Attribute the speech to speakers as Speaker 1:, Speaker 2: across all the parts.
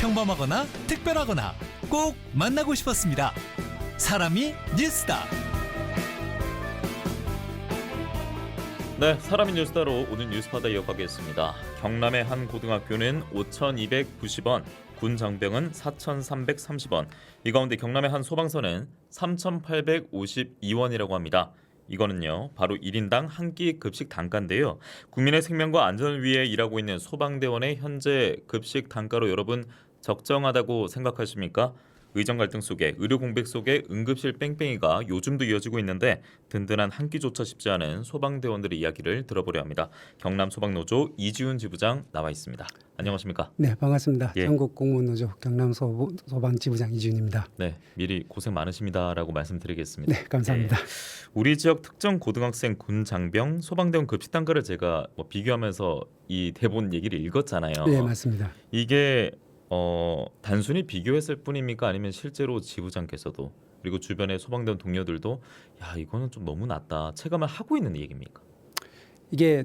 Speaker 1: 평범하거나 특별하거나 꼭 만나고 싶었습니다. 사람이 뉴스다.
Speaker 2: 네, 사람이 뉴스다로 오늘 뉴스파다 이어가겠습니다. 경남의 한 고등학교는 5,290원, 군 장병은 4,330원. 이 가운데 경남의 한 소방서는 3,852원이라고 합니다. 이거는요, 바로 1인당 한 끼 급식 단가인데요. 국민의 생명과 안전을 위해 일하고 있는 소방대원의 현재 급식 단가로 여러분 적정하다고 생각하십니까? 의정 갈등 속에 의료 공백 속에 응급실 뺑뺑이가 요즘도 이어지고 있는데 든든한 한 끼조차 쉽지 않은 소방대원들의 이야기를 들어보려 합니다. 경남 소방노조 이지훈 지부장 나와 있습니다. 안녕하십니까?
Speaker 3: 네, 반갑습니다.
Speaker 2: 예.
Speaker 3: 전국 공무원노조 경남 소방지부장 이준입니다.
Speaker 2: 네, 미리 고생 많으십니다라고 말씀드리겠습니다.
Speaker 3: 네, 감사합니다.
Speaker 2: 우리 지역 특정 고등학생, 군 장병, 소방대원 급식 단가를 제가 비교하면서 이 대본 얘기를 읽었잖아요.
Speaker 3: 네, 맞습니다.
Speaker 2: 이게 단순히 비교했을 뿐입니까? 아니면 실제로 지부장께서도 그리고 주변의 소방대원 동료들도 야 이거는 좀 너무 낮다 체감을 하고 있는 얘기입니까?
Speaker 3: 이게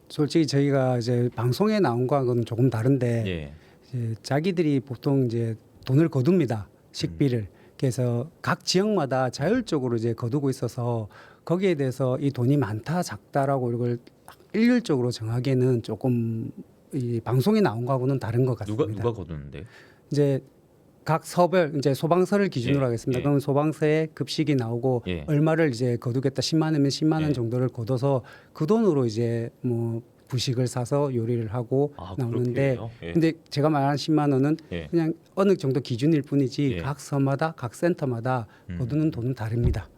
Speaker 3: 솔직히 저희가 이제 방송에 나온 거하고는 조금 다른데
Speaker 2: 예.
Speaker 3: 이제 자기들이 보통 이제 돈을 거둡니다. 식비를. 그래서 각 지역마다 자율적으로 이제 거두고 있어서 거기에 대해서 이 돈이 많다 작다라고 이걸 일률적으로 정하기에는 조금 이 방송에 나온 거하고는 다른 것 같습니다.
Speaker 2: 누가 거두는데?
Speaker 3: 이제 각 서별 이제 소방서를 기준으로
Speaker 2: 예,
Speaker 3: 하겠습니다.
Speaker 2: 예.
Speaker 3: 그럼 소방서에 급식이 나오고
Speaker 2: 예.
Speaker 3: 얼마를 이제 거두겠다 10만 원이면 10만 원
Speaker 2: 예.
Speaker 3: 정도를 거둬서 그 돈으로 이제 뭐 부식을 사서 요리를 하고 나오는데
Speaker 2: 그렇게 해요? 예.
Speaker 3: 근데 제가 말한 10만 원은
Speaker 2: 예.
Speaker 3: 그냥 어느 정도 기준일 뿐이지
Speaker 2: 예.
Speaker 3: 각 서마다 각 센터마다 거두는 돈은 다릅니다.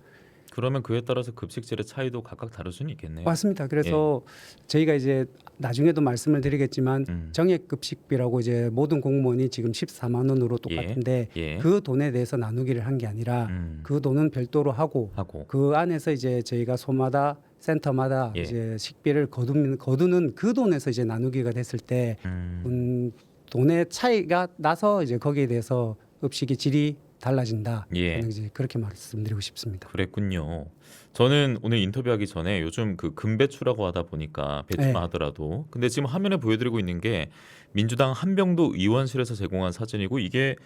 Speaker 2: 그러면 그에 따라서 급식질의 차이도 각각 다를 수는 있겠네요.
Speaker 3: 맞습니다. 그래서 저희가 이제 나중에도 말씀을 드리겠지만
Speaker 2: 음.
Speaker 3: 정액 급식비라고 이제 모든 공무원이 지금 14만 원으로 똑같은데
Speaker 2: 예.
Speaker 3: 그 돈에 대해서 나누기를 한 게 아니라 그 돈은 별도로 하고
Speaker 2: 하고
Speaker 3: 그 안에서 이제 저희가 소마다 센터마다
Speaker 2: 예.
Speaker 3: 이제 식비를 거두는 그 돈에서 이제 나누기가 됐을 때 돈의 차이가 나서 이제 거기에 대해서 급식의 질이 달라진다.
Speaker 2: 예.
Speaker 3: 저는 이제 그렇게 말씀드리고 싶습니다.
Speaker 2: 그랬군요. 저는 오늘 인터뷰하기 전에 요즘 그 금배추라고 하다 보니까 배추만
Speaker 3: 네.
Speaker 2: 하더라도 근데 지금 화면에 보여드리고 있는 게 민주당 한병도 의원실에서 제공한 사진이고 이게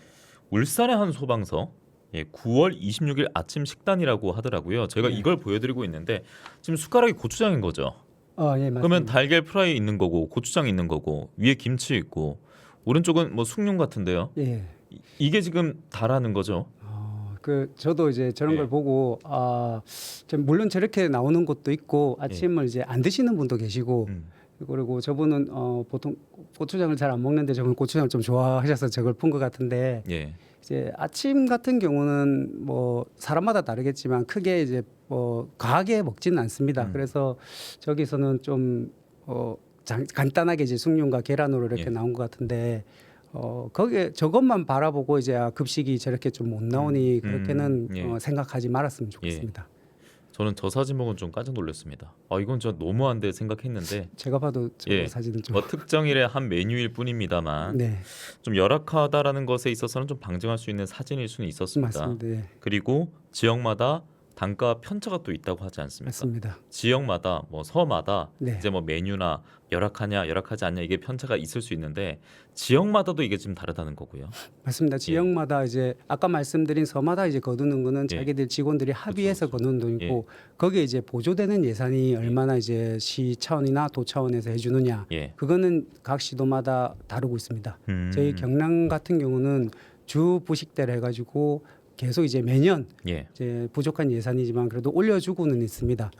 Speaker 2: 울산의 한 소방서 9월 26일 아침 식단이라고 하더라고요. 제가
Speaker 3: 네.
Speaker 2: 이걸 보여드리고 있는데 지금 숟가락이 고추장인 거죠.
Speaker 3: 예, 맞습니다.
Speaker 2: 그러면 달걀 프라이 있는 거고 고추장 있는 거고 위에 김치 있고 오른쪽은 뭐 숭늉 같은데요.
Speaker 3: 예.
Speaker 2: 이게 지금 다라는 거죠.
Speaker 3: 그 저도 이제 저런
Speaker 2: 예.
Speaker 3: 걸 보고 물론 저렇게 나오는 곳도 있고 아침을 이제 안 드시는 분도 계시고
Speaker 2: 음.
Speaker 3: 그리고 저분은 보통 고추장을 잘 안 먹는데 저분 고추장을 좀 좋아하셔서 저걸 푼 것 같은데
Speaker 2: 예.
Speaker 3: 이제 아침 같은 경우는 뭐 사람마다 다르겠지만 크게 이제 뭐 과하게 먹지는 않습니다. 그래서 저기서는 좀 간단하게 이제 숭늉과 계란으로 이렇게
Speaker 2: 예.
Speaker 3: 나온 것 같은데 거기에 저것만 바라보고 이제 급식이 저렇게 좀 못 나오니 그렇게는
Speaker 2: 예.
Speaker 3: 생각하지 말았으면 좋겠습니다.
Speaker 2: 저는 저 사진 보고 좀 깜짝 놀랐습니다. 이건 저 너무한데 생각했는데
Speaker 3: 제가 봐도 저
Speaker 2: 예.
Speaker 3: 사진은 좀
Speaker 2: 뭐 특정일의 한 메뉴일 뿐입니다만
Speaker 3: 네,
Speaker 2: 좀 열악하다라는 것에 있어서는 좀 방증할 수 있는 사진일 수는 있었습니다.
Speaker 3: 맞습니다. 예,
Speaker 2: 그리고 지역마다 단가 편차가 또 있다고 하지 않습니까?
Speaker 3: 맞습니다.
Speaker 2: 지역마다 뭐 서마다
Speaker 3: 네.
Speaker 2: 이제 뭐 메뉴나 열악하냐 열악하지 않냐 이게 편차가 있을 수 있는데 지역마다도 이게 지금 다르다는 거고요.
Speaker 3: 맞습니다. 지역마다 이제 아까 말씀드린 서마다 이제 거두는 거는
Speaker 2: 예.
Speaker 3: 자기들 직원들이 합의해서
Speaker 2: 그렇죠.
Speaker 3: 거두는 돈이고 거기에 이제 보조되는 예산이 얼마나 이제 시 차원이나 도 차원에서 해주느냐
Speaker 2: 예.
Speaker 3: 그거는 각 시도마다 다르고 있습니다.
Speaker 2: 음.
Speaker 3: 저희 경남 같은 경우는 주 부식대를 해가지고 계속 이제 매년
Speaker 2: 예.
Speaker 3: 이제 부족한 예산이지만 그래도 올려주고는 있습니다.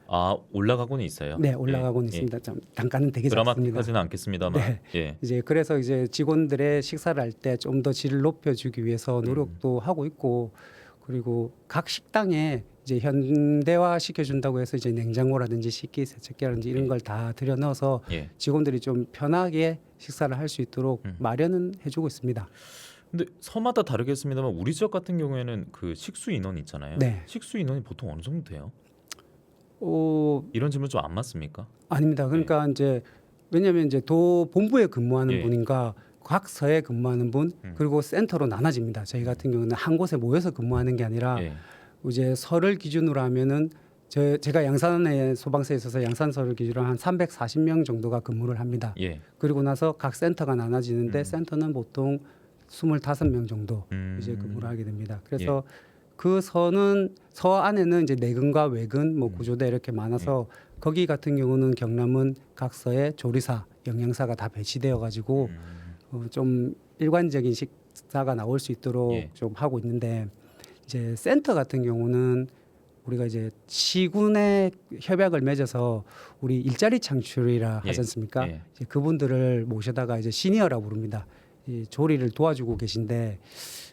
Speaker 2: 올라가고는 있어요.
Speaker 3: 네, 올라가고는
Speaker 2: 예.
Speaker 3: 있습니다. 좀 단가는 되게 작습니다.
Speaker 2: 드라마틱하지는 않겠습니다만.
Speaker 3: 네.
Speaker 2: 예.
Speaker 3: 이제 그래서 이제 직원들의 식사를 할 때 좀 더 질을 높여주기 위해서 노력도 하고 있고 그리고 각 식당에 이제 현대화 시켜준다고 해서 이제 냉장고라든지 식기 세척기라든지 이런 걸 다 들여 넣어서
Speaker 2: 예.
Speaker 3: 직원들이 좀 편하게 식사를 할 수 있도록 마련은 해주고 있습니다.
Speaker 2: 근데 서마다 다르겠습니다만 우리 지역 같은 경우에는 그 식수 인원 있잖아요.
Speaker 3: 네.
Speaker 2: 식수 인원이 보통 어느 정도 돼요?
Speaker 3: 어,
Speaker 2: 이런 질문 좀 안 맞습니까?
Speaker 3: 아닙니다. 그러니까 이제 왜냐하면 이제 도 본부에 근무하는
Speaker 2: 예.
Speaker 3: 분인가 각 서에 근무하는 분 그리고 센터로 나눠집니다. 저희 같은 경우는 한 곳에 모여서 근무하는 게 아니라
Speaker 2: 예.
Speaker 3: 이제 설을 기준으로 하면은 제가 양산에 소방서에 있어서 양산서를 기준으로 한 340명 정도가 근무를 합니다.
Speaker 2: 예.
Speaker 3: 그리고 나서 각 센터가 나눠지는데 센터는 보통 25명 정도 이제 근무를 하게 됩니다. 그래서
Speaker 2: 예.
Speaker 3: 그 서 안에는 이제 내근과 외근 뭐
Speaker 2: 음.
Speaker 3: 구조대 이렇게 많아서 거기 같은 경우는 경남은 각 서에 조리사, 영양사가 다 배치되어 가지고 좀 일관적인 식사가 나올 수 있도록
Speaker 2: 예.
Speaker 3: 좀 하고 있는데 이제 센터 같은 경우는 우리가 이제 시군에 협약을 맺어서 우리 일자리 창출이라
Speaker 2: 예.
Speaker 3: 하지 않습니까?
Speaker 2: 예.
Speaker 3: 이제 그분들을 모셔다가 이제 시니어라고 부릅니다. 이 조리를 도와주고 계신데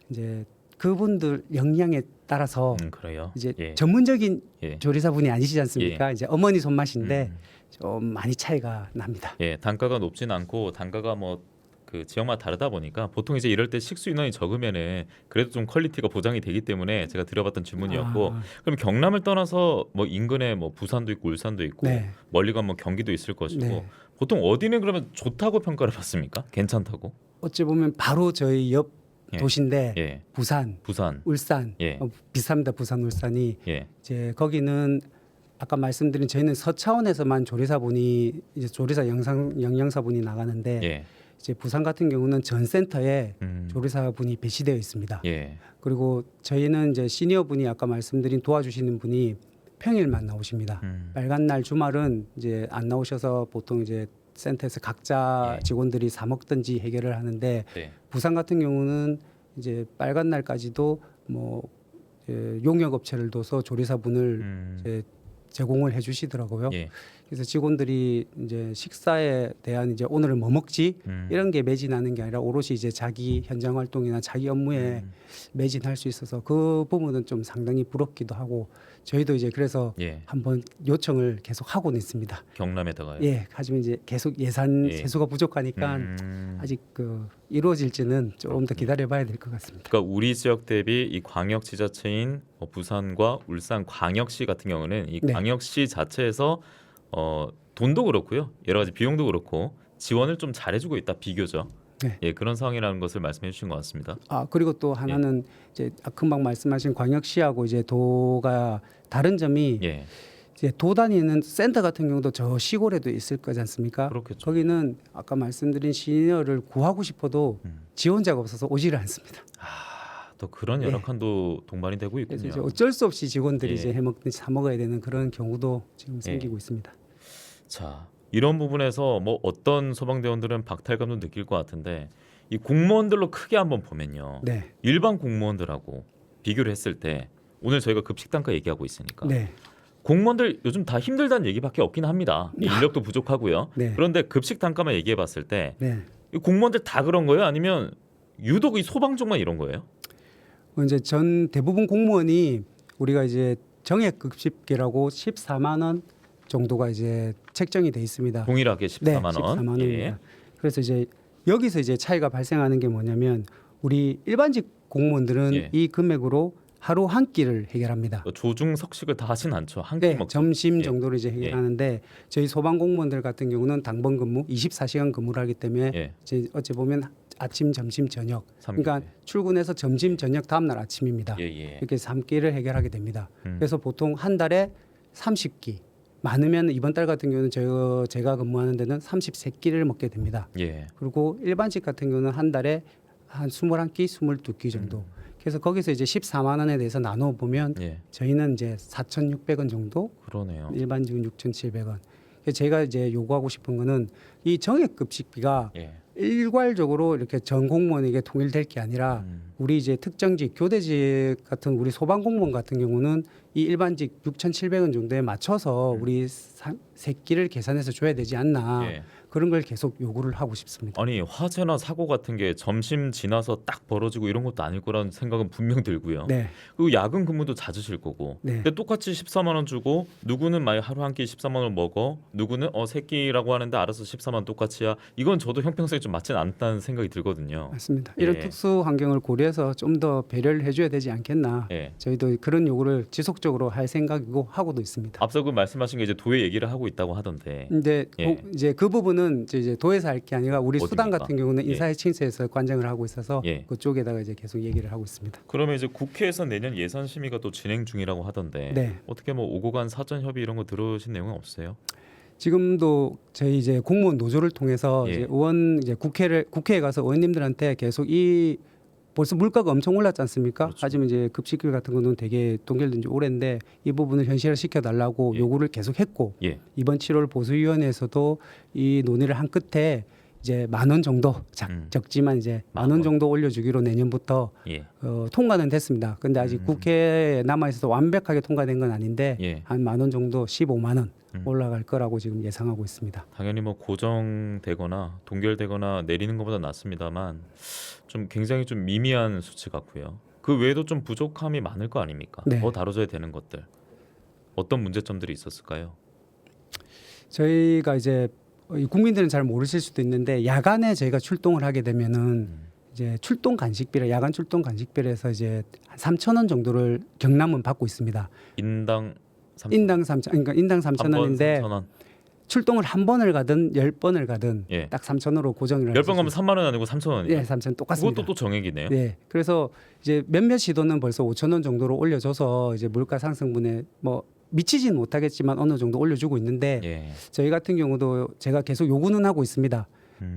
Speaker 3: 이제 그분들 역량에 따라서
Speaker 2: 그래요.
Speaker 3: 이제
Speaker 2: 예.
Speaker 3: 전문적인
Speaker 2: 예.
Speaker 3: 조리사분이 아니시지 않습니까? 이제 어머니 손맛인데
Speaker 2: 음.
Speaker 3: 좀 많이 차이가 납니다.
Speaker 2: 예, 단가가 높진 않고 단가가 뭐 그 지역마다 다르다 보니까 보통 이제 이럴 때 식수 인원이 적으면은 그래도 좀 퀄리티가 보장이 되기 때문에 제가 드려봤던 질문이었고
Speaker 3: 아,
Speaker 2: 그럼 경남을 떠나서 뭐 인근에 뭐 부산도 있고 울산도 있고
Speaker 3: 네.
Speaker 2: 멀리 가면 뭐 경기도 있을 것이고
Speaker 3: 네.
Speaker 2: 보통 어디는 그러면 좋다고 평가를 받습니까? 괜찮다고?
Speaker 3: 어찌 보면 바로 저희 옆
Speaker 2: 예.
Speaker 3: 도시인데
Speaker 2: 예,
Speaker 3: 부산,
Speaker 2: 부산.
Speaker 3: 울산
Speaker 2: 예.
Speaker 3: 비슷합니다. 부산, 울산이
Speaker 2: 예,
Speaker 3: 이제 거기는 아까 말씀드린 저희는 서차원에서만 조리사분이 이제 조리사 영양사분이 나가는데
Speaker 2: 예,
Speaker 3: 이제 부산 같은 경우는 전 센터에
Speaker 2: 음,
Speaker 3: 조리사분이 배치되어 있습니다.
Speaker 2: 예,
Speaker 3: 그리고 저희는 이제 시니어분이 아까 말씀드린 도와주시는 분이 평일만 나오십니다. 빨간 날 주말은 이제 안 나오셔서 보통 이제 센터에서 각자
Speaker 2: 예.
Speaker 3: 직원들이 사 먹든지 해결을 하는데
Speaker 2: 네,
Speaker 3: 부산 같은 경우는 이제 빨간 날까지도 뭐 용역 업체를 둬서 조리사분을 이제 제공을 해주시더라고요.
Speaker 2: 예,
Speaker 3: 그래서 직원들이 이제 식사에 대한 이제 오늘은 뭐 먹지 이런 게 매진하는 게 아니라 오롯이 이제 자기 현장 활동이나 자기 업무에 매진할 수 있어서 그 부분은 좀 상당히 부럽기도 하고 저희도 이제 그래서
Speaker 2: 예,
Speaker 3: 한번 요청을 계속 하고는 있습니다.
Speaker 2: 경남에다가요.
Speaker 3: 예, 하지만 이제 계속 예산
Speaker 2: 예.
Speaker 3: 세수가 부족하니까 아직 그 이루어질지는 조금 더 기다려봐야 될 것 같습니다.
Speaker 2: 그러니까 우리 지역 대비 이 광역지자체인 부산과 울산 광역시 같은 경우는 이
Speaker 3: 네.
Speaker 2: 광역시 자체에서 돈도 그렇고요, 여러 가지 비용도 그렇고 지원을 좀 잘해주고 있다 비교적.
Speaker 3: 네.
Speaker 2: 예, 그런 상황이라는 것을 말씀해 주신 것 같습니다.
Speaker 3: 아 그리고 또 하나는 이제 금방 말씀하신 광역시하고 이제 도가 다른 점이
Speaker 2: 예,
Speaker 3: 이제 도 다니는 센터 같은 경우도 저 시골에도 있을 거지 않습니까?
Speaker 2: 그렇겠죠.
Speaker 3: 거기는 아까 말씀드린 시니어를 구하고 싶어도 지원자가 없어서 오지를 않습니다.
Speaker 2: 또 그런
Speaker 3: 예.
Speaker 2: 열악한도 동반이 되고
Speaker 3: 그래서 이제
Speaker 2: 있군요.
Speaker 3: 어쩔 수 없이 직원들이
Speaker 2: 예.
Speaker 3: 이제 해먹든지 사 먹어야 되는 그런 경우도 지금 생기고 있습니다.
Speaker 2: 자, 이런 부분에서 뭐 어떤 소방대원들은 박탈감도 느낄 것 같은데 이 공무원들로 크게 한번 보면요.
Speaker 3: 네,
Speaker 2: 일반 공무원들하고 비교를 했을 때 오늘 저희가 급식 단가 얘기하고 있으니까
Speaker 3: 네,
Speaker 2: 공무원들 요즘 다 힘들다는 얘기밖에 없긴 합니다. 이 인력도 부족하고요.
Speaker 3: 네.
Speaker 2: 그런데 급식 단가만 얘기해 봤을 때
Speaker 3: 네.
Speaker 2: 이 공무원들 다 그런 거예요? 아니면 유독 이 소방 쪽만 이런 거예요?
Speaker 3: 이제 전 대부분 공무원이 우리가 이제 정액 급식비라고 14만 원 정도가 이제 책정이 돼 있습니다.
Speaker 2: 동일하게 14만 원.
Speaker 3: 14만 원입니다.
Speaker 2: 예.
Speaker 3: 그래서 이제 여기서 이제 차이가 발생하는 게 뭐냐면 우리 일반직 공무원들은
Speaker 2: 예.
Speaker 3: 이 금액으로 하루 한 끼를 해결합니다.
Speaker 2: 조중 석식을 다 하진 않죠. 한 끼
Speaker 3: 네,
Speaker 2: 먹죠.
Speaker 3: 점심
Speaker 2: 예.
Speaker 3: 정도로 이제 해결하는데 저희 소방 공무원들 같은 경우는 당번 근무 24시간 근무를 하기 때문에
Speaker 2: 예.
Speaker 3: 이제 어찌 보면 아침, 점심, 저녁.
Speaker 2: 삼 끼.
Speaker 3: 그러니까 출근해서 점심, 저녁 다음 날 아침입니다.
Speaker 2: 예, 예.
Speaker 3: 이렇게 3끼를 해결하게 됩니다.
Speaker 2: 음.
Speaker 3: 그래서 보통 한 달에 30끼. 많으면 이번 달 같은 경우는 제가 근무하는 데는 33끼를 먹게 됩니다.
Speaker 2: 예.
Speaker 3: 그리고 일반직 같은 경우는 한 달에 한 21끼, 22끼 정도. 그래서 거기서 이제 14만 원에 대해서 나눠 보면
Speaker 2: 예.
Speaker 3: 저희는 이제 4,600원 정도,
Speaker 2: 그러네요.
Speaker 3: 일반직은 6,700원. 그래서 제가 이제 요구하고 싶은 거는 이 정액급식비가
Speaker 2: 예.
Speaker 3: 일괄적으로 이렇게 전 공무원에게 통일될 게 아니라 우리 이제 특정직, 교대직 같은 우리 소방 공무원 같은 경우는 이 일반직 6,700원 정도에 맞춰서 우리 세 끼를 계산해서 줘야 되지 않나.
Speaker 2: 예.
Speaker 3: 그런 걸 계속 요구를 하고 싶습니다.
Speaker 2: 아니 화재나 사고 같은 게 점심 지나서 딱 벌어지고 이런 것도 아닐 거라는 생각은 분명 들고요.
Speaker 3: 네,
Speaker 2: 그리고 야근 근무도 잦으실 거고.
Speaker 3: 네.
Speaker 2: 근데 똑같이 14만 원 주고 누구는 만약 하루 한 끼 14만 원 먹어. 누구는 세 끼라고 하는데 알아서 14만 원 똑같이야. 이건 저도 형평성이 좀 맞진 않다는 생각이 들거든요.
Speaker 3: 맞습니다. 이런
Speaker 2: 예.
Speaker 3: 특수 환경을 고려해서 좀 더 배려를 해줘야 되지 않겠나.
Speaker 2: 예.
Speaker 3: 저희도 그런 요구를 지속적으로 할 생각이고 하고도 있습니다.
Speaker 2: 앞서 그 말씀하신 게 이제 도의 얘기를 하고 있다고 하던데.
Speaker 3: 근데
Speaker 2: 예.
Speaker 3: 이제 그 부분은 이제 도에서 할 게 아니라 우리 수당
Speaker 2: 어디입니까?
Speaker 3: 같은 경우는
Speaker 2: 예.
Speaker 3: 인사해칭서에서 관장을 하고 있어서
Speaker 2: 예.
Speaker 3: 그쪽에다가 이제 계속 얘기를 하고 있습니다.
Speaker 2: 그러면 이제 국회에서 내년 예산 심의가 또 진행 중이라고 하던데.
Speaker 3: 네.
Speaker 2: 어떻게 뭐 오고 간 사전 협의 이런 거 들으신 내용은 없어요?
Speaker 3: 지금도 저희 이제 공무원 노조를 통해서
Speaker 2: 예.
Speaker 3: 이제 국회에 가서 의원님들한테 계속 이 벌써 물가가 엄청 올랐지 않습니까?
Speaker 2: 그렇죠.
Speaker 3: 하지만 이제 급식비 같은 거는 되게 동결된 지 오래인데 이 부분을 현실화 시켜달라고
Speaker 2: 예.
Speaker 3: 요구를 계속 했고
Speaker 2: 예.
Speaker 3: 이번 7월 보수위원회에서도 이 논의를 한 끝에 이제 10,000원 정도 적지만 이제 10,000원 정도 올려주기로 내년부터
Speaker 2: 예.
Speaker 3: 통과는 됐습니다. 근데 아직 국회에 남아 있어서 완벽하게 통과된 건 아닌데
Speaker 2: 예.
Speaker 3: 한 10,000원 정도 15만 원 올라갈 거라고 지금 예상하고 있습니다.
Speaker 2: 당연히 뭐 고정되거나 동결되거나 내리는 것보다 낫습니다만 좀 굉장히 좀 미미한 수치 같고요. 그 외에도 좀 부족함이 많을 거 아닙니까?
Speaker 3: 네.
Speaker 2: 더 다뤄져야 되는 것들 어떤 문제점들이 있었을까요?
Speaker 3: 저희가 이제 이 국민들은 잘 모르실 수도 있는데 야간에 저희가 출동을 하게 되면은 이제 출동 간식비를 야간 출동 간식비에서 이제 한 3,000원 정도를 경남은 받고 있습니다.
Speaker 2: 인당 3,000원.
Speaker 3: 인당 3,000 그러니까 인당 3,000원인데
Speaker 2: 3,000원.
Speaker 3: 출동을 한 번을 가든 10번을 가든
Speaker 2: 예.
Speaker 3: 딱 3,000원으로 고정을
Speaker 2: 10번 가면 3만 원 아니고 3,000원이요?
Speaker 3: 예, 3,000 똑같습니다.
Speaker 2: 그것도 또 정액이네요.
Speaker 3: 네. 그래서 이제 몇몇 시도는 벌써 5,000원 정도로 올려줘서 이제 물가 상승분에 뭐 미치지는 못하겠지만 어느 정도 올려주고 있는데
Speaker 2: 예.
Speaker 3: 저희 같은 경우도 제가 계속 요구는 하고 있습니다.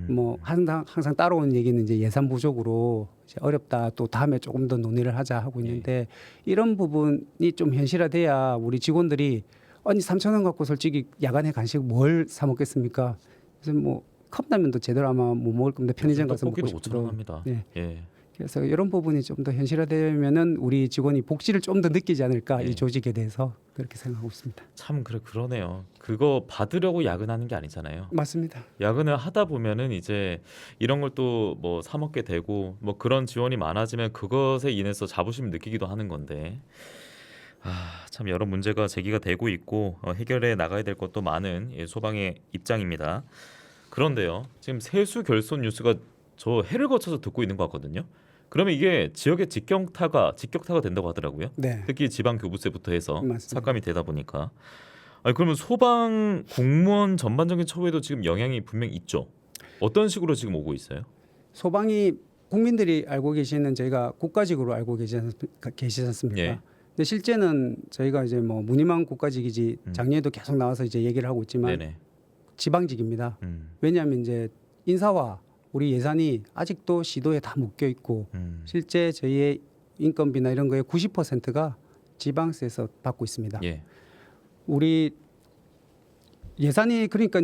Speaker 3: 뭐 항상 따라오는 얘기는 이제 예산 부족으로 이제 어렵다. 또 다음에 조금 더 논의를 하자 하고 있는데 이런 부분이 좀 현실화돼야 우리 직원들이 아니 3,000원 갖고 솔직히 야간에 간식 뭘 사 먹겠습니까? 그래서 뭐 컵라면도 제대로 아마 못 먹을 겁니다. 편의점 가서 먹고
Speaker 2: 떡볶이도 못
Speaker 3: 싶어도.
Speaker 2: 합니다.
Speaker 3: 네.
Speaker 2: 예.
Speaker 3: 그래서 이런 부분이 좀 더 현실화되면은 우리 직원이 복지를 좀 더 느끼지 않을까
Speaker 2: 예.
Speaker 3: 이 조직에 대해서 그렇게 생각하고 있습니다.
Speaker 2: 참 그러네요. 그거 받으려고 야근하는 게 아니잖아요.
Speaker 3: 맞습니다.
Speaker 2: 야근을 하다 보면은 이제 이런 걸 또 뭐 사 먹게 되고 뭐 그런 지원이 많아지면 그것에 인해서 자부심을 느끼기도 하는 건데 참 여러 문제가 제기가 되고 있고 해결해 나가야 될 것도 많은 소방의 입장입니다. 그런데요, 지금 세수 결손 뉴스가 저 해를 거쳐서 듣고 있는 것 같거든요. 그러면 이게 지역의 직격타가 된다고 하더라고요.
Speaker 3: 네.
Speaker 2: 특히 지방 교부세부터 해서
Speaker 3: 맞습니다.
Speaker 2: 삭감이 되다 보니까. 그러면 소방 공무원 전반적인 처우에도 지금 영향이 분명 있죠. 어떤 식으로 지금 오고 있어요?
Speaker 3: 소방이 국민들이 알고 계시는 저희가 국가직으로 알고 계시지 않습니까?
Speaker 2: 예.
Speaker 3: 근데 실제는 저희가 이제 뭐 무늬만 국가직이지 작년에도 계속 나와서 이제 얘기를 하고 있지만
Speaker 2: 네네.
Speaker 3: 지방직입니다. 왜냐하면 이제 인사와 우리 예산이 아직도 시도에 다 묶여 있고 실제 저희의 인건비나 이런 거의 90%가 지방세에서 받고 있습니다.
Speaker 2: 예.
Speaker 3: 우리 예산이 그러니까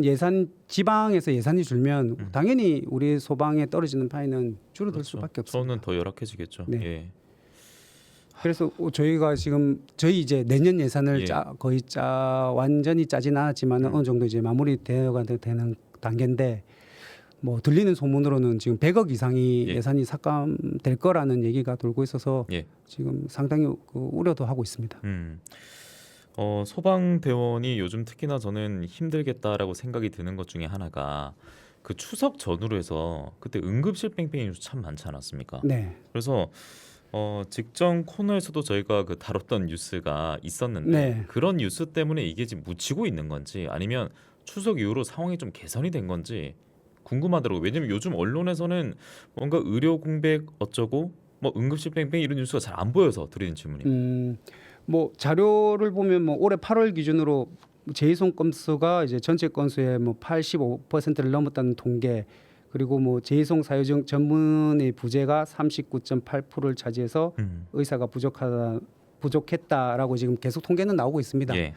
Speaker 3: 지방에서 예산이 줄면 당연히 우리 소방에 떨어지는 파이는 줄어들
Speaker 2: 그렇죠.
Speaker 3: 수밖에 없습니다.
Speaker 2: 저는 더 열악해지겠죠.
Speaker 3: 네.
Speaker 2: 예.
Speaker 3: 그래서 저희가 지금 저희 이제 내년 예산을
Speaker 2: 예.
Speaker 3: 거의 완전히 짜진 않았지만 어느 정도 이제 마무리되어가 되는 단계인데 뭐 들리는 소문으로는 지금 100억 이상이
Speaker 2: 예.
Speaker 3: 예산이 삭감될 거라는 얘기가 돌고 있어서
Speaker 2: 예.
Speaker 3: 지금 상당히 우려도 하고 있습니다.
Speaker 2: 소방대원이 요즘 특히나 저는 힘들겠다라고 생각이 드는 것 중에 하나가 그 추석 전후로 해서 그때 응급실 뺑뺑이 뉴스 참 많지 않았습니까?
Speaker 3: 네.
Speaker 2: 그래서 직전 코너에서도 저희가 그 다뤘던 뉴스가 있었는데
Speaker 3: 네.
Speaker 2: 그런 뉴스 때문에 이게 지금 묻히고 있는 건지 아니면 추석 이후로 상황이 좀 개선이 된 건지 궁금하더라고요. 왜냐면 요즘 언론에서는 뭔가 의료 공백 어쩌고 뭐 응급실 뺑뺑이 이런 뉴스가 잘 안 보여서 드리는 질문이에요.
Speaker 3: 뭐 자료를 보면 뭐 올해 8월 기준으로 재이송 건수가 이제 전체 건수의 뭐 85%를 넘었다는 통계 그리고 뭐 재이송 사유 중 전문의 부재가 39.8%를 차지해서 의사가 부족했다라고 지금 계속 통계는 나오고 있습니다.
Speaker 2: 예.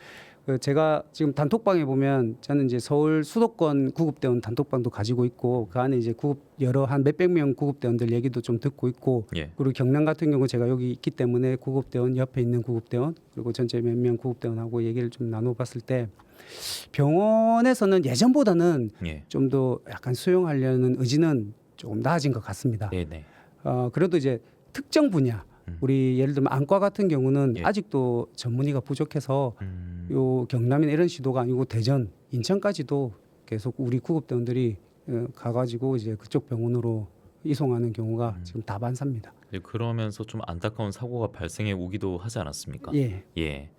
Speaker 3: 제가 지금 단톡방에 보면 저는 이제 서울 수도권 구급대원 단톡방도 가지고 있고 그 안에 이제 여러 한 몇백 명 구급대원들 얘기도 좀 듣고 있고
Speaker 2: 예.
Speaker 3: 그리고 경남 같은 경우 제가 여기 있기 때문에 구급대원 옆에 있는 구급대원 그리고 전체 몇 명 구급대원하고 얘기를 좀 나눠봤을 때 병원에서는 예전보다는
Speaker 2: 예.
Speaker 3: 좀 더 약간 수용하려는 의지는 조금 나아진 것 같습니다.
Speaker 2: 네네.
Speaker 3: 그래도 이제 특정 분야 우리 예를 들면 안과 같은 경우는
Speaker 2: 예.
Speaker 3: 아직도 전문의가 부족해서 요 경남이나 이런 시도가 아니고 대전, 인천까지도 계속 우리 구급대원들이 가가지고 이제 그쪽 병원으로 이송하는 경우가 지금 다반사입니다.
Speaker 2: 그러면서 좀 안타까운 사고가 발생해 오기도 하지 않았습니까?
Speaker 3: 예,
Speaker 2: 예.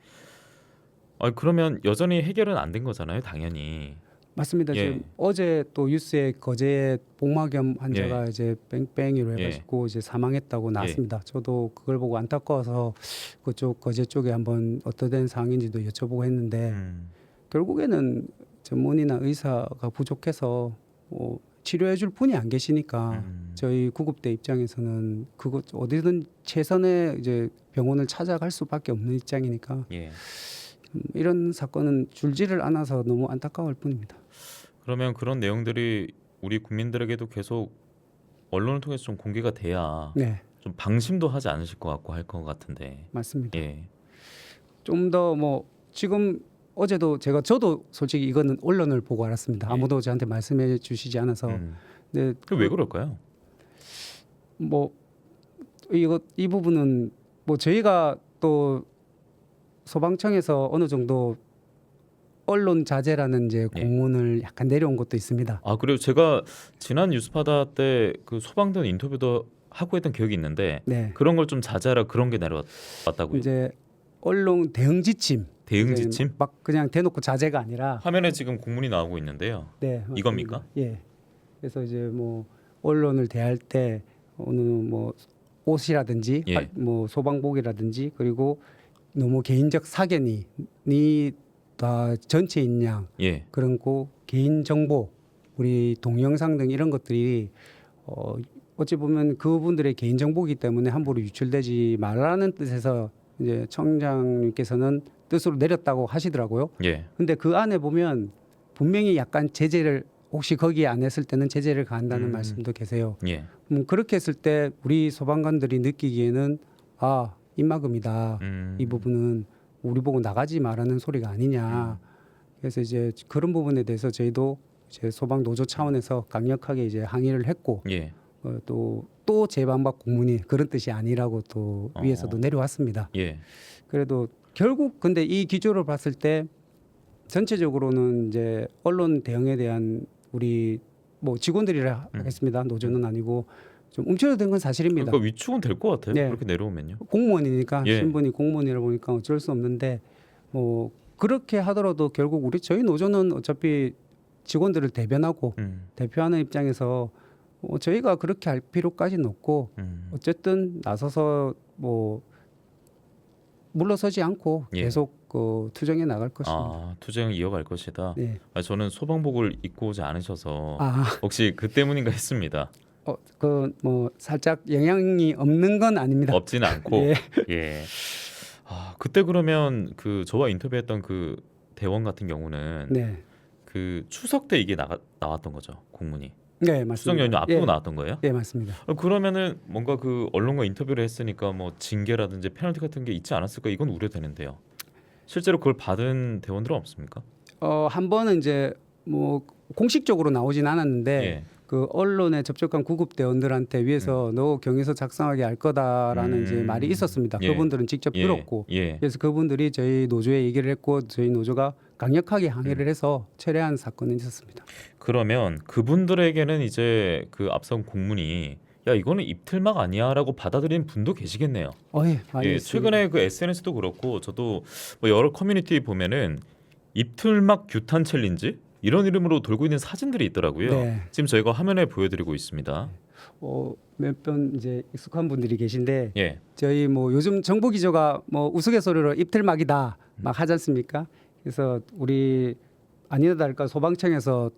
Speaker 2: 그러면 여전히 해결은 안 된 거잖아요, 당연히.
Speaker 3: 맞습니다.
Speaker 2: 예.
Speaker 3: 지금 어제 또 뉴스에 거제 복막염 환자가 이제 뺑뺑이로 해가지고 이제 사망했다고 나왔습니다. 저도 그걸 보고 안타까워서 그쪽 거제 쪽에 한번 어떤 상황인지도 여쭤보고 했는데 결국에는 전문의나 의사가 부족해서 치료해줄 분이 안 계시니까 저희 구급대 입장에서는 그곳 어디든 최선의 이제 병원을 찾아갈 수밖에 없는 입장이니까
Speaker 2: 예.
Speaker 3: 이런 사건은 줄지를 않아서 너무 안타까울 뿐입니다.
Speaker 2: 그러면 그런 내용들이 우리 국민들에게도 계속 언론을 통해서 좀 공개가 돼야
Speaker 3: 네,
Speaker 2: 좀 방심도 하지 않으실 것 같고 할 것 같은데.
Speaker 3: 맞습니다.
Speaker 2: 예.
Speaker 3: 좀 더 지금 어제도 저도 솔직히 이거는 언론을 보고 알았습니다.
Speaker 2: 예.
Speaker 3: 아무도 저한테 말씀해 주시지 않아서. 근데
Speaker 2: 왜 그럴까요?
Speaker 3: 이 부분은 저희가 또 소방청에서 어느 정도 언론 자제라는 이제
Speaker 2: 예.
Speaker 3: 공문을 약간 내려온 것도 있습니다.
Speaker 2: 아 그리고 제가 지난 뉴스바다 때 그 소방대원 인터뷰도 하고 했던 기억이 있는데
Speaker 3: 네.
Speaker 2: 그런 걸 좀 자제하라 그런 게 내려왔다고요.
Speaker 3: 이제 언론 대응 지침.
Speaker 2: 대응
Speaker 3: 이제
Speaker 2: 지침?
Speaker 3: 막 그냥 대놓고 자제가 아니라
Speaker 2: 화면에 지금 공문이 나오고 있는데요.
Speaker 3: 네, 맞습니다.
Speaker 2: 이겁니까?
Speaker 3: 예. 그래서 이제 언론을 대할 때 어느 옷이라든지
Speaker 2: 예.
Speaker 3: 소방복이라든지 그리고 너무 개인적 사견이 다 전체인 양
Speaker 2: 예.
Speaker 3: 그런 개인 정보 우리 동영상 등 이런 것들이 어찌 보면 그분들의 개인 정보이기 때문에 함부로 유출되지 말라는 뜻에서 이제 청장님께서는 뜻으로 내렸다고 하시더라고요.
Speaker 2: 예.
Speaker 3: 근데 그 안에 보면 분명히 약간 제재를 혹시 거기에 안 했을 때는 제재를 가한다는 말씀도 계세요.
Speaker 2: 예.
Speaker 3: 그렇게 했을 때 우리 소방관들이 느끼기에는 입막음이다. 이 부분은 우리 보고 나가지 말라는 소리가 아니냐. 그래서 이제 그런 부분에 대해서 저희도 이제 소방 노조 차원에서 강력하게 이제 항의를 했고
Speaker 2: 예.
Speaker 3: 또 재반박 공문이 그런 뜻이 아니라고 또 위에서도 내려왔습니다.
Speaker 2: 예.
Speaker 3: 그래도 결국 근데 이 기조를 봤을 때 전체적으로는 이제 언론 대응에 대한 우리 직원들이라 하겠습니다. 노조는 아니고 좀 움츠러든 건 사실입니다.
Speaker 2: 그러니까 위축은 될 것 같아요.
Speaker 3: 네.
Speaker 2: 그렇게 내려오면요.
Speaker 3: 공무원이니까
Speaker 2: 예.
Speaker 3: 신분이 공무원이라 보니까 어쩔 수 없는데 그렇게 하더라도 결국 저희 노조는 어차피 직원들을 대변하고 대표하는 입장에서 저희가 그렇게 할 필요까지는 없고 어쨌든 나서서 물러서지 않고
Speaker 2: 예.
Speaker 3: 계속 투쟁해 나갈 것입니다.
Speaker 2: 투쟁을 이어갈 것이다.
Speaker 3: 네.
Speaker 2: 저는 소방복을 입고 오지 않으셔서
Speaker 3: 아,
Speaker 2: 혹시 그 때문인가 했습니다.
Speaker 3: 살짝 영향이 없는 건 아닙니다.
Speaker 2: 없지는 않고.
Speaker 3: 예.
Speaker 2: 예. 그때 그러면 그 저와 인터뷰했던 그 대원 같은 경우는
Speaker 3: 네,
Speaker 2: 그 추석 때 이게 나왔던 거죠. 공문이.
Speaker 3: 네 맞습니다.
Speaker 2: 추석 연휴 앞두고
Speaker 3: 예.
Speaker 2: 나왔던 거예요?
Speaker 3: 예, 맞습니다.
Speaker 2: 그러면은 뭔가 그 언론과 인터뷰를 했으니까 징계라든지 페널티 같은 게 있지 않았을까? 이건 우려되는데요. 실제로 그걸 받은 대원들은 없습니까?
Speaker 3: 한 번은 이제 공식적으로 나오진 않았는데
Speaker 2: 예.
Speaker 3: 그 언론에 접촉한 구급 대원들한테 위에서 너 경위서 작성하게 할 거다라는 이제 말이 있었습니다.
Speaker 2: 예.
Speaker 3: 그분들은 직접
Speaker 2: 예.
Speaker 3: 들었고
Speaker 2: 예.
Speaker 3: 그래서 그분들이 저희 노조에 얘기를 했고 저희 노조가 강력하게 항의를 해서 철회한 사건은 있었습니다.
Speaker 2: 그러면 그분들에게는 이제 그 앞선 공문이 야 이거는 입틀막 아니야라고 받아들인 분도 계시겠네요.
Speaker 3: 예, 많이
Speaker 2: 예,
Speaker 3: 있습니다.
Speaker 2: 최근에 그 SNS도 그렇고 저도 여러 커뮤니티 보면은 입틀막 규탄 챌린지 이런 이름으로 돌고 있는 사진들이 있더라고요.
Speaker 3: 네.
Speaker 2: 지금 저희가 화면에 보여드리고 있습니다.
Speaker 3: 몇 번 이제 익숙한 분들이 계신데
Speaker 2: 예,
Speaker 3: 저희 요즘 정보 기조가 우스갯소리로 입틀막이다 막 하지 않습니까? 그래서 우리 아니나 다를까 소방청에서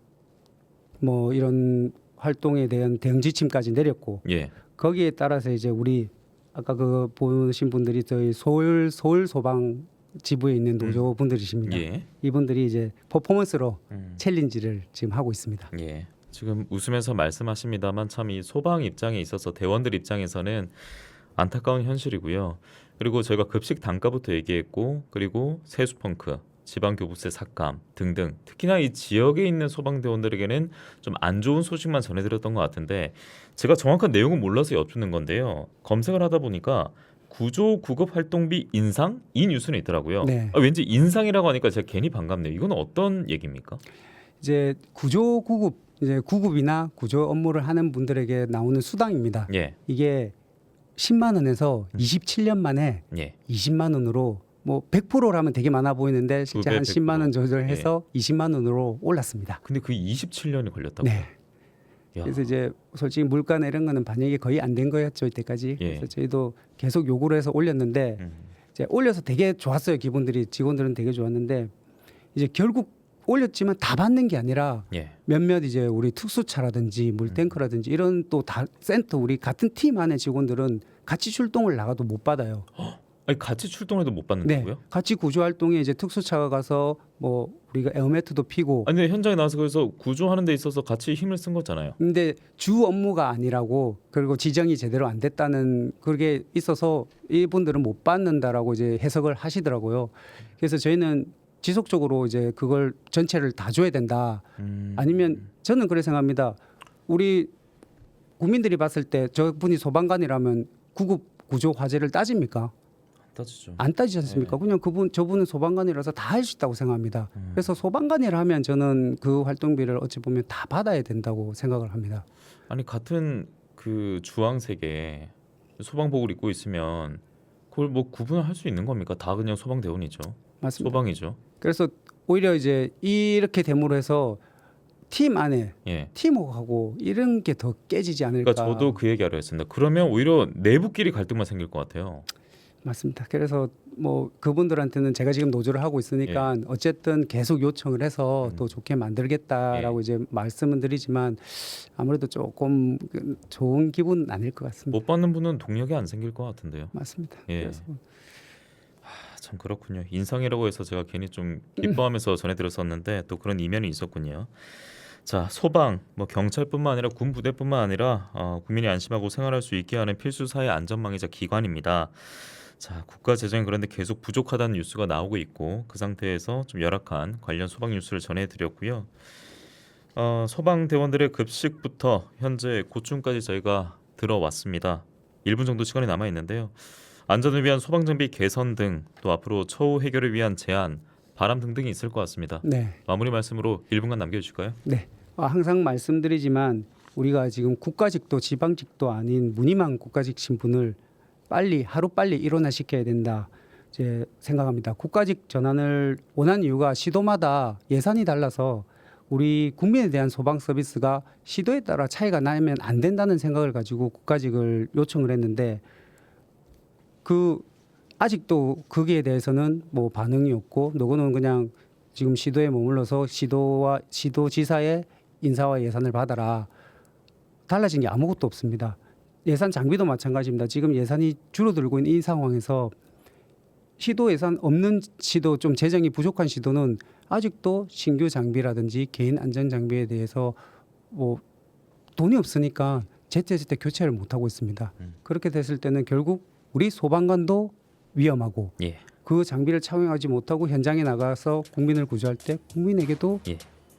Speaker 3: 이런 활동에 대한 대응 지침까지 내렸고
Speaker 2: 예,
Speaker 3: 거기에 따라서 이제 우리 아까 보신 분들이 저희 서울 소방 지부에 있는 노조 분들이십니다.
Speaker 2: 예,
Speaker 3: 이분들이 이제 퍼포먼스로
Speaker 2: 음.
Speaker 3: 챌린지를 지금 하고 있습니다.
Speaker 2: 예. 지금 웃으면서 말씀하십니다만 참 이 소방 입장에 있어서 대원들 입장에서는 안타까운 현실이고요. 그리고 저희가 급식 단가부터 얘기했고 그리고 세수펑크, 지방교부세 삭감 등등 특히나 이 지역에 있는 소방대원들에게는 좀 안 좋은 소식만 전해드렸던 것 같은데 제가 정확한 내용은 몰라서 여쭙는 건데요. 검색을 하다 보니까 구조 구급 활동비 인상 이 뉴스는 있더라고요.
Speaker 3: 네.
Speaker 2: 왠지 인상이라고 하니까 제가 괜히 반갑네요. 이건 어떤 얘기입니까?
Speaker 3: 이제 구급이나 구조 업무를 하는 분들에게 나오는 수당입니다.
Speaker 2: 예,
Speaker 3: 이게 10만 원에서 27년 만에
Speaker 2: 예,
Speaker 3: 20만 원으로 100%라면 되게 많아 보이는데 실제 한 10만 원 조절해서 20만 원으로 올랐습니다.
Speaker 2: 근데 그 27년이 걸렸다고요?
Speaker 3: 네.
Speaker 2: 야.
Speaker 3: 그래서 이제 솔직히 물가나 이런 거는 반영이 거의 안 된 거였죠 이때까지.
Speaker 2: 예.
Speaker 3: 그래서 저희도 계속 요구를 해서 올렸는데 이제 올려서 되게 좋았어요. 직원들은 되게 좋았는데 이제 결국 올렸지만 다 받는 게 아니라
Speaker 2: 예.
Speaker 3: 몇몇 이제 우리 특수차라든지 물탱크라든지 이런 또 다 센터 우리 같은 팀 안에 직원들은 같이 출동을 나가도 못 받아요.
Speaker 2: 아니 같이 출동해도 못
Speaker 3: 네,
Speaker 2: 받는다고요?
Speaker 3: 같이 구조 활동에 이제 특수차가 가서 뭐 우리가 에어매트도 피고.
Speaker 2: 아니 근데 현장에 나와서 그래서 구조하는 데 있어서 같이 힘을 쓴 거잖아요.
Speaker 3: 근데 주 업무가 아니라고 그리고 지정이 제대로 안 됐다는 그게 있어서 이분들은 못 받는다라고 이제 해석을 하시더라고요. 그래서 저희는 지속적으로 이제 그걸 전체를 다 줘야 된다. 아니면 저는 그렇게 생각합니다. 우리 국민들이 봤을 때 저분이 소방관이라면 구급 구조 과제를 따집니까?
Speaker 2: 따지죠.
Speaker 3: 안 따지지 않습니까? 그냥 저분은 소방관이라서 다 할 수 있다고 생각합니다. 그래서 소방관이라면 저는 그 활동비를 어찌 보면 다 받아야 된다고 생각을 합니다.
Speaker 2: 아니 같은 그 주황색에 소방복을 입고 있으면 그걸 뭐 구분을 할 수 있는 겁니까? 다 그냥 소방대원이죠.
Speaker 3: 맞습니다.
Speaker 2: 소방이죠.
Speaker 3: 그래서 오히려 이제 이렇게 됨으로 해서 팀 안에
Speaker 2: 예.
Speaker 3: 팀워크하고 이런 게 더 깨지지 않을까.
Speaker 2: 그러니까 저도 그 얘기하려 했습니다. 그러면 오히려 내부끼리 갈등만 생길 것 같아요.
Speaker 3: 맞습니다. 그래서 뭐 그분들한테는 제가 지금 노조를 하고 있으니까 어쨌든 계속 요청을 해서 또 좋게 만들겠다라고 이제 말씀은 드리지만 아무래도 조금 좋은 기분은 아닐 것 같습니다.
Speaker 2: 못 받는 분은 동력이 안 생길 것 같은데요.
Speaker 3: 맞습니다.
Speaker 2: 예.
Speaker 3: 그래서
Speaker 2: 참 그렇군요. 인성이라고 해서 제가 괜히 좀 기뻐하면서 전해드렸었는데 또 그런 이면이 있었군요. 자, 소방, 뭐 경찰뿐만 아니라 군 부대뿐만 아니라 국민이 안심하고 생활할 수 있게 하는 필수 사회 안전망이자 기관입니다. 자, 국가 재정이 그런데 계속 부족하다는 뉴스가 나오고 있고 그 상태에서 좀 열악한 관련 소방 뉴스를 전해드렸고요. 소방대원들의 급식부터 현재 고충까지 저희가 들어왔습니다. 1분 정도 시간이 남아 있는데요. 안전을 위한 소방 장비 개선 등 또 앞으로 처우 해결을 위한 제안, 바람 등등이 있을 것 같습니다.
Speaker 3: 네.
Speaker 2: 마무리 말씀으로 1분간 남겨주실까요?
Speaker 3: 네. 항상 말씀드리지만 우리가 지금 국가직도 지방직도 아닌 무늬만 국가직 신분을 하루 빨리 일원화시켜야 된다. 이제 생각합니다. 국가직 전환을 원한 이유가 시도마다 예산이 달라서 우리 국민에 대한 소방 서비스가 시도에 따라 차이가 나면 안 된다는 생각을 가지고 국가직을 요청을 했는데 아직도 거기에 대해서는 뭐 반응이 없고 너거는 그냥 지금 시도에 머물러서 시도지사의 인사와 예산을 받아라. 달라진 게 아무것도 없습니다. 예산 장비도 마찬가지입니다. 지금 예산이 줄어들고 있는 이 상황에서 시도 예산 없는 시도, 좀 재정이 부족한 시도는 아직도 신규 장비라든지 개인 안전 장비에 대해서 뭐 돈이 없으니까 제때제때 교체를 못 하고 있습니다. 그렇게 됐을 때는 결국 우리 소방관도 위험하고
Speaker 2: 예.
Speaker 3: 그 장비를 착용하지 못하고 현장에 나가서 국민을 구조할 때 국민에게도
Speaker 2: 예.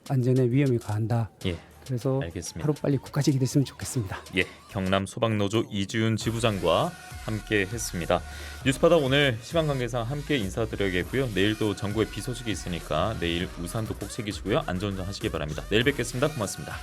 Speaker 3: 안전에 위험이 가한다.
Speaker 2: 예.
Speaker 3: 그래서
Speaker 2: 알겠습니다.
Speaker 3: 하루빨리 국가직이 됐으면 좋겠습니다.
Speaker 2: 예, 경남 소방노조 이지훈 지부장과 함께 했습니다. 뉴스바다 오늘 시간 관계상 함께 인사드려야겠고요. 내일도 전국에 비 소식이 있으니까 내일 우산도 꼭 챙기시고요. 안전운전 하시기 바랍니다. 내일 뵙겠습니다. 고맙습니다.